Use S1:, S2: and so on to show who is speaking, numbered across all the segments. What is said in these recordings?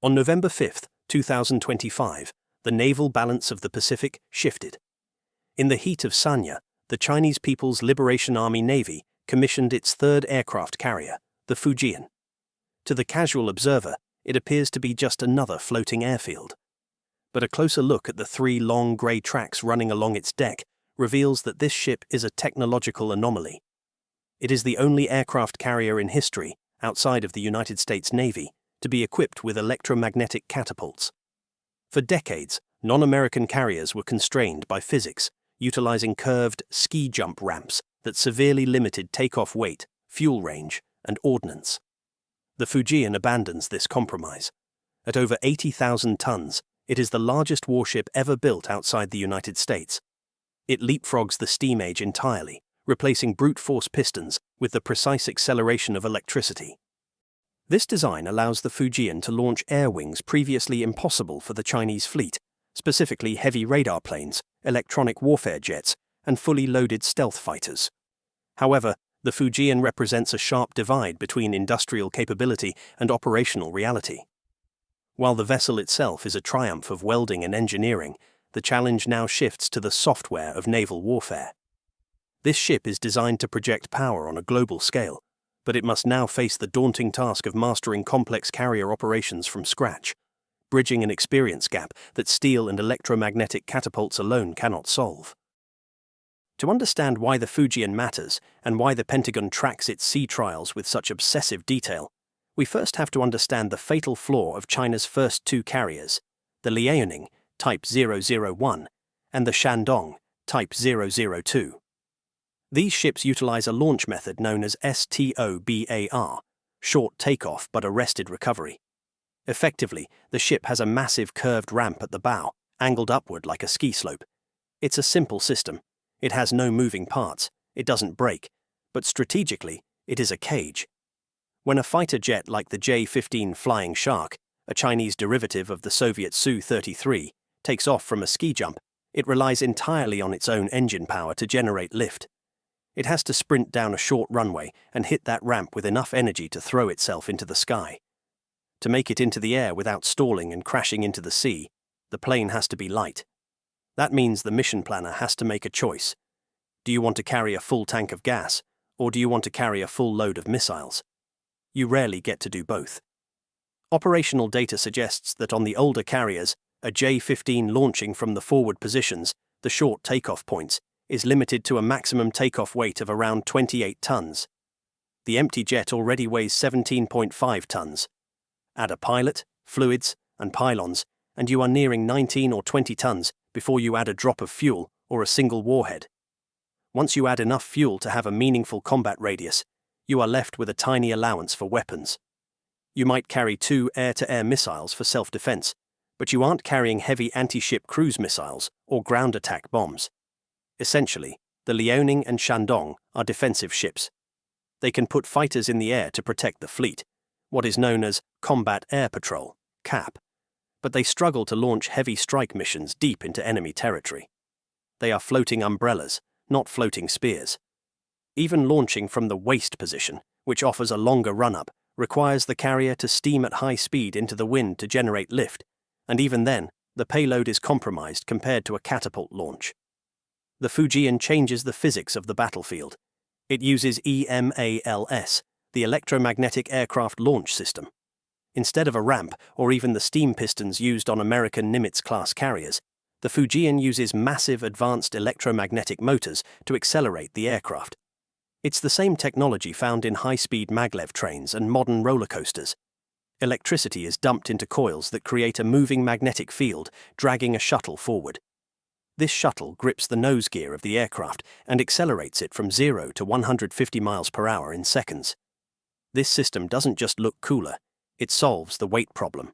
S1: On November 5, 2025, the naval balance of the Pacific shifted. In the heat of Sanya, the Chinese People's Liberation Army Navy commissioned its third aircraft carrier, the Fujian. To the casual observer, it appears to be just another floating airfield. But a closer look at the three long grey tracks running along its deck reveals that this ship is a technological anomaly. It is the only aircraft carrier in history, outside of the United States Navy, to be equipped with electromagnetic catapults. For decades, non-American carriers were constrained by physics, utilizing curved ski jump ramps that severely limited takeoff weight, fuel range, and ordnance. The Fujian abandons this compromise. At over 80,000 tons, it is the largest warship ever built outside the United States. It leapfrogs the steam age entirely, replacing brute force pistons with the precise acceleration of electricity. This design allows the Fujian to launch air wings previously impossible for the Chinese fleet, specifically heavy radar planes, electronic warfare jets, and fully loaded stealth fighters. However, the Fujian represents a sharp divide between industrial capability and operational reality. While the vessel itself is a triumph of welding and engineering, the challenge now shifts to the software of naval warfare. This ship is designed to project power on a global scale, but it must now face the daunting task of mastering complex carrier operations from scratch, bridging an experience gap that steel and electromagnetic catapults alone cannot solve. To understand why the Fujian matters and why the Pentagon tracks its sea trials with such obsessive detail, we first have to understand the fatal flaw of China's first two carriers, the Liaoning, Type 001, and the Shandong, Type 002. These ships utilize a launch method known as STOBAR, short takeoff but arrested recovery. Effectively, the ship has a massive curved ramp at the bow, angled upward like a ski slope. It's a simple system. It has no moving parts, it doesn't break, but strategically, it is a cage. When a fighter jet like the J-15 Flying Shark, a Chinese derivative of the Soviet Su-33, takes off from a ski jump, it relies entirely on its own engine power to generate lift. It has to sprint down a short runway and hit that ramp with enough energy to throw itself into the sky. To make it into the air without stalling and crashing into the sea, the plane has to be light. That means the mission planner has to make a choice. Do you want to carry a full tank of gas, or do you want to carry a full load of missiles? You rarely get to do both. Operational data suggests that on the older carriers, a J-15 launching from the forward positions, the short takeoff points, is limited to a maximum takeoff weight of around 28 tons. The empty jet already weighs 17.5 tons. Add a pilot, fluids, and pylons, and you are nearing 19 or 20 tons before you add a drop of fuel or a single warhead. Once you add enough fuel to have a meaningful combat radius, you are left with a tiny allowance for weapons. You might carry 2 air-to-air missiles for self-defense, but you aren't carrying heavy anti-ship cruise missiles or ground attack bombs. Essentially, the Liaoning and Shandong are defensive ships. They can put fighters in the air to protect the fleet, what is known as Combat Air Patrol, CAP, but they struggle to launch heavy strike missions deep into enemy territory. They are floating umbrellas, not floating spears. Even launching from the waist position, which offers a longer run-up, requires the carrier to steam at high speed into the wind to generate lift, and even then, the payload is compromised compared to a catapult launch. The Fujian changes the physics of the battlefield. It uses EMALS, the Electromagnetic Aircraft Launch System. Instead of a ramp or even the steam pistons used on American Nimitz-class carriers, the Fujian uses massive advanced electromagnetic motors to accelerate the aircraft. It's the same technology found in high-speed maglev trains and modern roller coasters. Electricity is dumped into coils that create a moving magnetic field, dragging a shuttle forward. This shuttle grips the nose gear of the aircraft and accelerates it from 0 to 150 miles per hour in seconds. This system doesn't just look cooler, it solves the weight problem.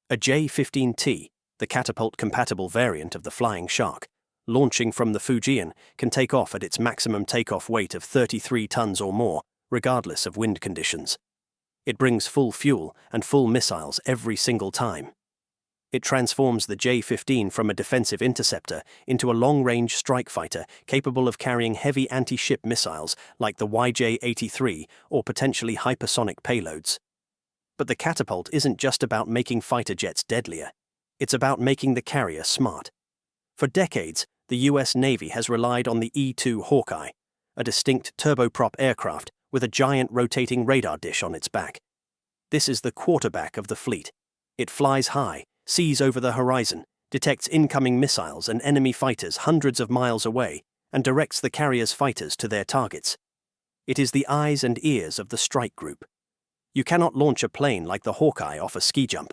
S1: A J-15T, the catapult-compatible variant of the Flying Shark, launching from the Fujian, can take off at its maximum takeoff weight of 33 tons or more, regardless of wind conditions. It brings full fuel and full missiles every single time. It transforms the J-15 from a defensive interceptor into a long-range strike fighter capable of carrying heavy anti-ship missiles like the YJ-83 or potentially hypersonic payloads. But the catapult isn't just about making fighter jets deadlier. It's about making the carrier smart. For decades, the US Navy has relied on the E-2 Hawkeye, a distinct turboprop aircraft with a giant rotating radar dish on its back. This is the quarterback of the fleet. It flies high, sees over the horizon, detects incoming missiles and enemy fighters hundreds of miles away, and directs the carrier's fighters to their targets. It is the eyes and ears of the strike group. You cannot launch a plane like the Hawkeye off a ski jump.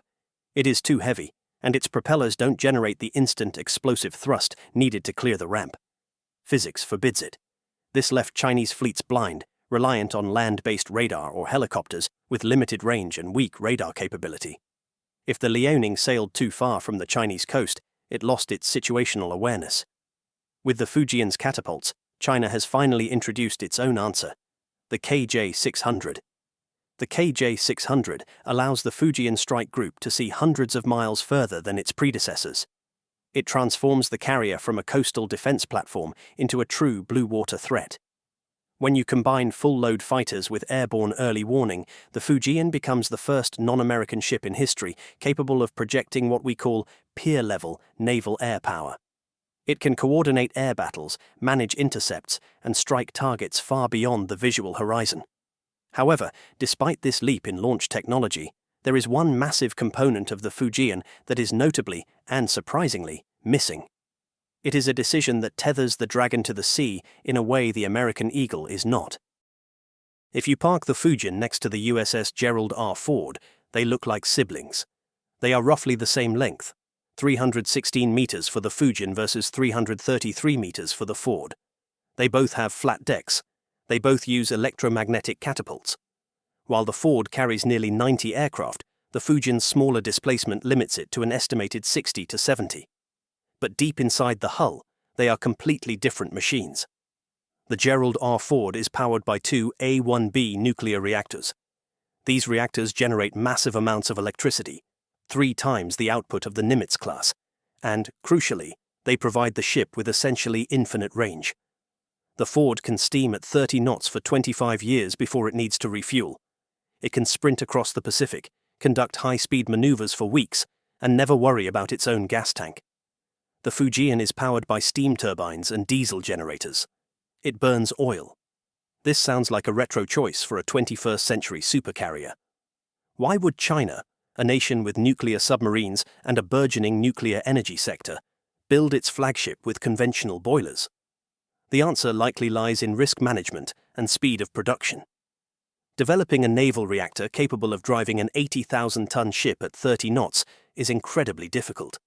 S1: It is too heavy, and its propellers don't generate the instant explosive thrust needed to clear the ramp. Physics forbids it. This left Chinese fleets blind, reliant on land-based radar or helicopters with limited range and weak radar capability. If the Liaoning sailed too far from the Chinese coast, it lost its situational awareness. With the Fujian's catapults, China has finally introduced its own answer, the KJ-600. The KJ-600 allows the Fujian strike group to see hundreds of miles further than its predecessors. It transforms the carrier from a coastal defense platform into a true blue water threat. When you combine full-load fighters with airborne early warning, the Fujian becomes the first non-American ship in history capable of projecting what we call peer-level naval air power. It can coordinate air battles, manage intercepts, and strike targets far beyond the visual horizon. However, despite this leap in launch technology, there is one massive component of the Fujian that is notably, and surprisingly, missing. It is a decision that tethers the Dragon to the sea in a way the American Eagle is not. If you park the Fujian next to the USS Gerald R. Ford, they look like siblings. They are roughly the same length, 316 meters for the Fujian versus 333 meters for the Ford. They both have flat decks. They both use electromagnetic catapults. While the Ford carries nearly 90 aircraft, the Fujian's smaller displacement limits it to an estimated 60 to 70. But deep inside the hull, they are completely different machines. The Gerald R. Ford is powered by two A-1B nuclear reactors. These reactors generate massive amounts of electricity, 3 times the output of the Nimitz class, and, crucially, they provide the ship with essentially infinite range. The Ford can steam at 30 knots for 25 years before it needs to refuel. It can sprint across the Pacific, conduct high-speed maneuvers for weeks, and never worry about its own gas tank. The Fujian is powered by steam turbines and diesel generators. It burns oil. This sounds like a retro choice for a 21st century supercarrier. Why would China, a nation with nuclear submarines and a burgeoning nuclear energy sector, build its flagship with conventional boilers? The answer likely lies in risk management and speed of production. Developing a naval reactor capable of driving an 80,000-ton ship at 30 knots is incredibly difficult.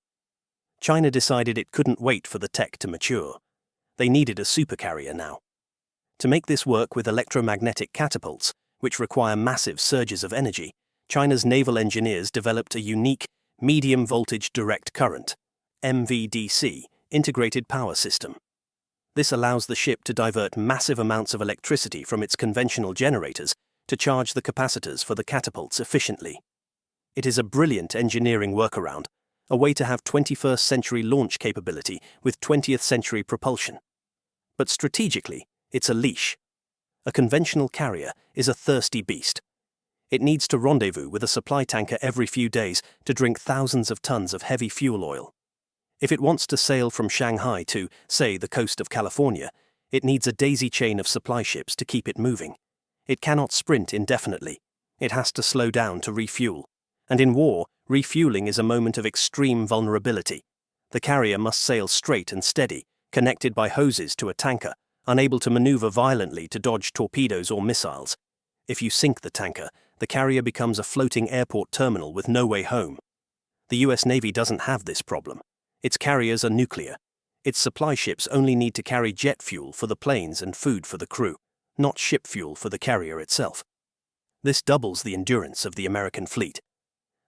S1: China decided it couldn't wait for the tech to mature. They needed a supercarrier now. To make this work with electromagnetic catapults, which require massive surges of energy, China's naval engineers developed a unique medium-voltage direct current (MVDC) integrated power system. This allows the ship to divert massive amounts of electricity from its conventional generators to charge the capacitors for the catapults efficiently. It is a brilliant engineering workaround, a way to have 21st century launch capability with 20th century propulsion. But strategically, it's a leash. A conventional carrier is a thirsty beast. It needs to rendezvous with a supply tanker every few days to drink thousands of tons of heavy fuel oil. If it wants to sail from Shanghai to, say, the coast of California, it needs a daisy chain of supply ships to keep it moving. It cannot sprint indefinitely. It has to slow down to refuel. And in war, refueling is a moment of extreme vulnerability. The carrier must sail straight and steady, connected by hoses to a tanker, unable to maneuver violently to dodge torpedoes or missiles. If you sink the tanker, the carrier becomes a floating airport terminal with no way home. The US Navy doesn't have this problem. Its carriers are nuclear. Its supply ships only need to carry jet fuel for the planes and food for the crew, not ship fuel for the carrier itself. This doubles the endurance of the American fleet.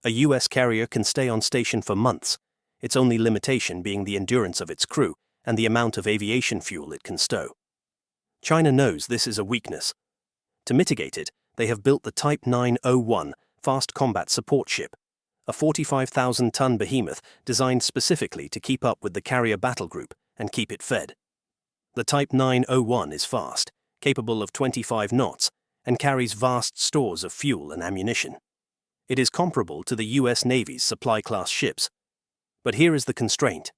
S1: A US carrier can stay on station for months, its only limitation being the endurance of its crew and the amount of aviation fuel it can stow. China knows this is a weakness. To mitigate it, they have built the Type 901 Fast Combat Support Ship, a 45,000-ton behemoth designed specifically to keep up with the carrier battle group and keep it fed. The Type 901 is fast, capable of 25 knots, and carries vast stores of fuel and ammunition. It is comparable to the US Navy's supply-class ships. But here is the constraint.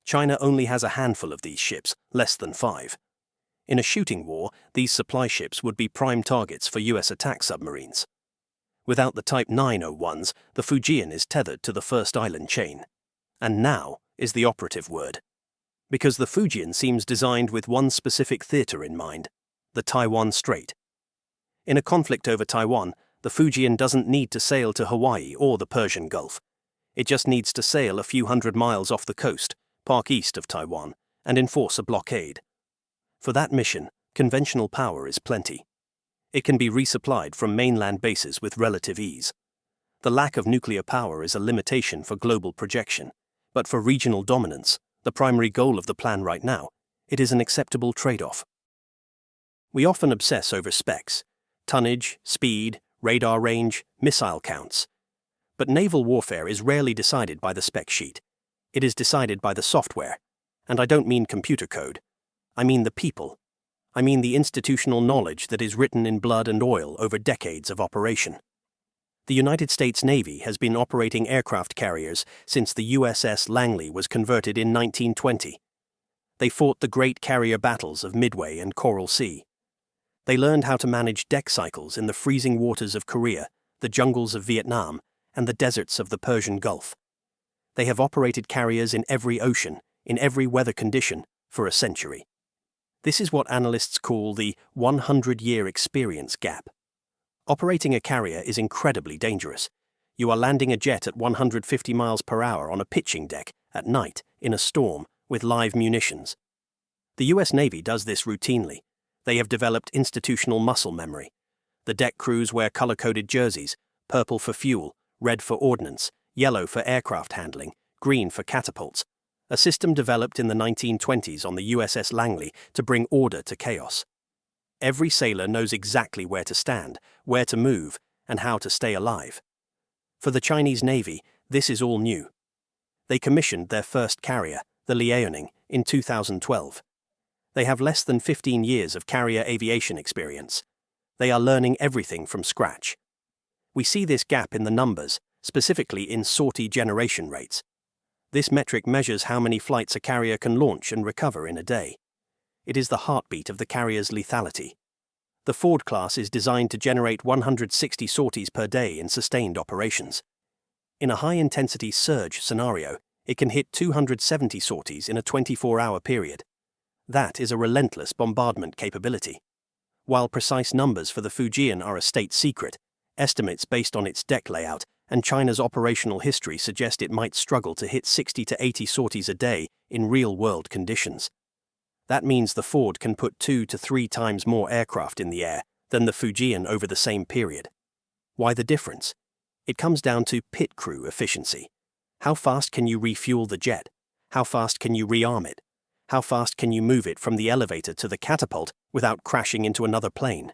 S1: China only has a handful of these ships, less than 5. In a shooting war, these supply ships would be prime targets for US attack submarines. Without the Type 901s, the Fujian is tethered to the first island chain. And now is the operative word. Because the Fujian seems designed with one specific theater in mind, the Taiwan Strait. In a conflict over Taiwan, the Fujian doesn't need to sail to Hawaii or the Persian Gulf. It just needs to sail a few hundred miles off the coast, park east of Taiwan, and enforce a blockade. For that mission, conventional power is plenty. It can be resupplied from mainland bases with relative ease. The lack of nuclear power is a limitation for global projection, but for regional dominance, the primary goal of the plan right now, it is an acceptable trade-off. We often obsess over specs, tonnage, speed, radar range, missile counts. But naval warfare is rarely decided by the spec sheet. It is decided by the software. And I don't mean computer code. I mean the people. I mean the institutional knowledge that is written in blood and oil over decades of operation. The United States Navy has been operating aircraft carriers since the USS Langley was converted in 1920. They fought the great carrier battles of Midway and Coral Sea. They learned how to manage deck cycles in the freezing waters of Korea, the jungles of Vietnam, and the deserts of the Persian Gulf. They have operated carriers in every ocean, in every weather condition, for a century. This is what analysts call the 100-year experience gap. Operating a carrier is incredibly dangerous. You are landing a jet at 150 miles per hour on a pitching deck, at night, in a storm, with live munitions. The US Navy does this routinely. They have developed institutional muscle memory. The deck crews wear color-coded jerseys, purple for fuel, red for ordnance, yellow for aircraft handling, green for catapults, a system developed in the 1920s on the USS Langley to bring order to chaos. Every sailor knows exactly where to stand, where to move, and how to stay alive. For the Chinese Navy, this is all new. They commissioned their first carrier, the Liaoning, in 2012. They have less than 15 years of carrier aviation experience. They are learning everything from scratch. We see this gap in the numbers, specifically in sortie generation rates. This metric measures how many flights a carrier can launch and recover in a day. It is the heartbeat of the carrier's lethality. The Ford class is designed to generate 160 sorties per day in sustained operations. In a high-intensity surge scenario, it can hit 270 sorties in a 24-hour period. That is a relentless bombardment capability. While precise numbers for the Fujian are a state secret, estimates based on its deck layout and China's operational history suggest it might struggle to hit 60 to 80 sorties a day in real-world conditions. That means the Ford can put 2 to 3 times more aircraft in the air than the Fujian over the same period. Why the difference? It comes down to pit crew efficiency. How fast can you refuel the jet? How fast can you rearm it? How fast can you move it from the elevator to the catapult without crashing into another plane?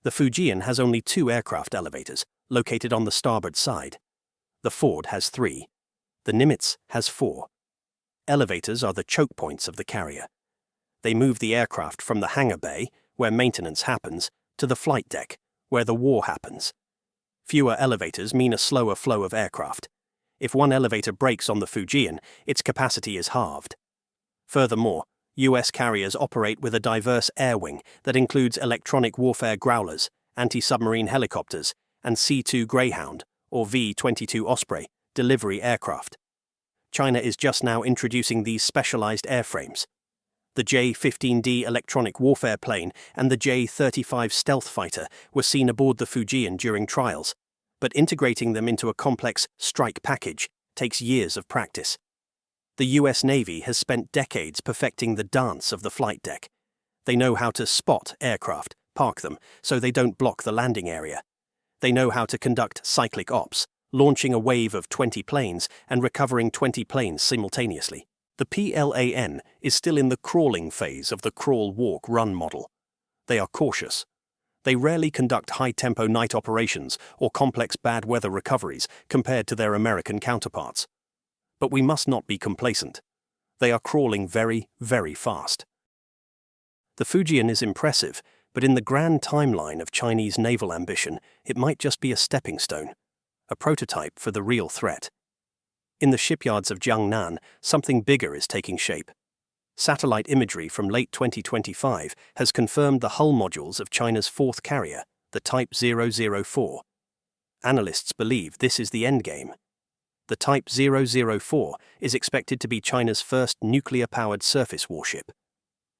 S1: The Fujian has only 2 aircraft elevators, located on the starboard side. The Ford has 3. The Nimitz has 4. Elevators are the choke points of the carrier. They move the aircraft from the hangar bay, where maintenance happens, to the flight deck, where the war happens. Fewer elevators mean a slower flow of aircraft. If one elevator breaks on the Fujian, its capacity is halved. Furthermore, US carriers operate with a diverse air wing that includes electronic warfare Growlers, anti-submarine helicopters, and C-2 Greyhound, or V-22 Osprey, delivery aircraft. China is just now introducing these specialized airframes. The J-15D electronic warfare plane and the J-35 stealth fighter were seen aboard the Fujian during trials, but integrating them into a complex strike package takes years of practice. The US Navy has spent decades perfecting the dance of the flight deck. They know how to spot aircraft, park them, so they don't block the landing area. They know how to conduct cyclic ops, launching a wave of 20 planes and recovering 20 planes simultaneously. The PLAN is still in the crawling phase of the crawl-walk-run model. They are cautious. They rarely conduct high-tempo night operations or complex bad weather recoveries compared to their American counterparts. But we must not be complacent. They are crawling very, very fast. The Fujian is impressive, but in the grand timeline of Chinese naval ambition, it might just be a stepping stone. a prototype for the real threat. In the shipyards of Jiangnan, something bigger is taking shape. Satellite imagery from late 2025 has confirmed the hull modules of China's fourth carrier, the Type 004. Analysts believe this is the endgame. The Type 004 is expected to be China's first nuclear-powered surface warship.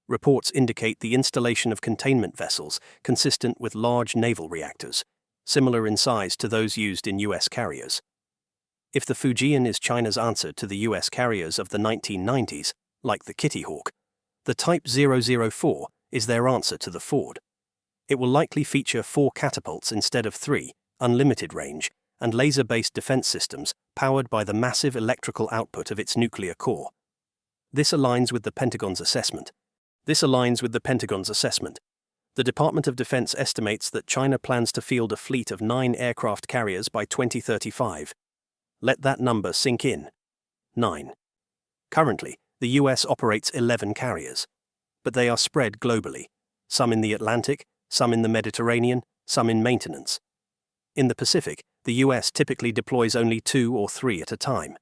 S1: Reports indicate the installation of containment vessels consistent with large naval reactors, similar in size to those used in U.S. carriers. If the Fujian is China's answer to the U.S. carriers of the 1990s, like the Kitty Hawk, the Type 004 is their answer to the Ford. It will likely feature 4 catapults instead of 3, unlimited range, and laser-based defense systems powered by the massive electrical output of its nuclear core. This aligns with the Pentagon's assessment. The Department of Defense estimates that China plans to field a fleet of 9 aircraft carriers by 2035. Let that number sink in. 9. Currently, the US operates 11 carriers, but they are spread globally, some in the Atlantic, some in the Mediterranean, some in maintenance. In the Pacific, the US typically deploys only 2 or 3 at a time.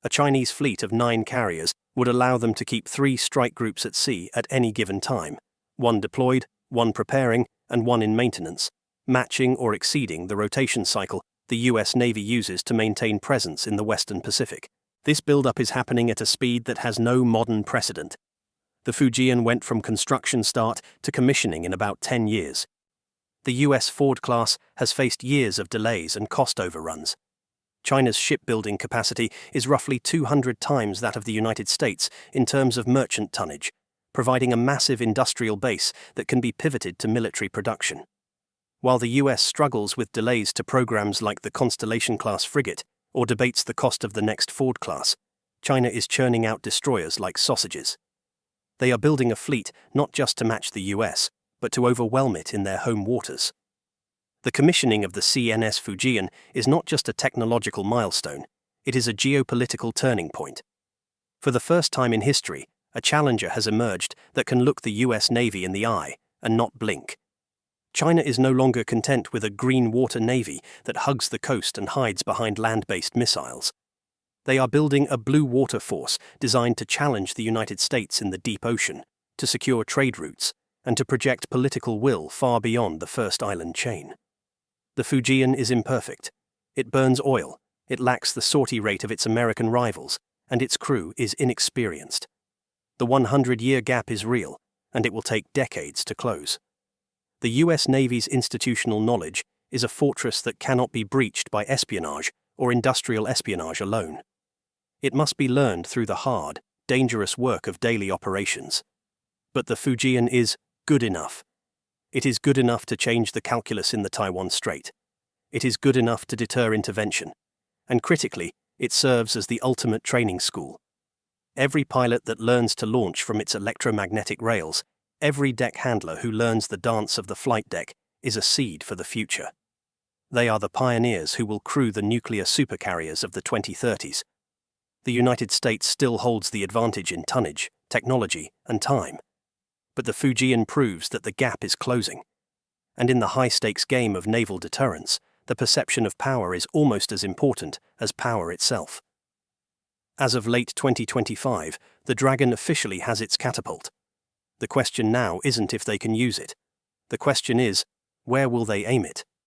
S1: A Chinese fleet of 9 carriers would allow them to keep 3 strike groups at sea at any given time, 1 deployed, 1 preparing, and 1 in maintenance, matching or exceeding the rotation cycle the US Navy uses to maintain presence in the Western Pacific. This build-up is happening at a speed that has no modern precedent. The Fujian went from construction start to commissioning in about 10 years. The US Ford class has faced years of delays and cost overruns. China's shipbuilding capacity is roughly 200 times that of the United States in terms of merchant tonnage, providing a massive industrial base that can be pivoted to military production. While the US struggles with delays to programs like the Constellation-class frigate or debates the cost of the next Ford class, China is churning out destroyers like sausages. They are building a fleet not just to match the US, but to overwhelm it in their home waters. The commissioning of the CNS Fujian is not just a technological milestone, it is a geopolitical turning point. For the first time in history, a challenger has emerged that can look the US Navy in the eye and not blink. China is no longer content with a green water navy that hugs the coast and hides behind land-based missiles. They are building a blue water force designed to challenge the United States in the deep ocean, to secure trade routes, and to project political will far beyond the first island chain. The Fujian is imperfect. It burns oil, it lacks the sortie rate of its American rivals, and its crew is inexperienced. The 100-year gap is real, and it will take decades to close. The US Navy's institutional knowledge is a fortress that cannot be breached by espionage or industrial espionage alone. It must be learned through the hard, dangerous work of daily operations. But the Fujian is good enough. It is good enough to change the calculus in the Taiwan Strait. It is good enough to deter intervention. And critically, it serves as the ultimate training school. Every pilot that learns to launch from its electromagnetic rails, every deck handler who learns the dance of the flight deck, is a seed for the future. They are the pioneers who will crew the nuclear supercarriers of the 2030s. The United States still holds the advantage in tonnage, technology, and time. But the Fujian proves that the gap is closing. And in the high-stakes game of naval deterrence, the perception of power is almost as important as power itself. As of late 2025, the Dragon officially has its catapult. The question now isn't if they can use it. The question is, where will they aim it?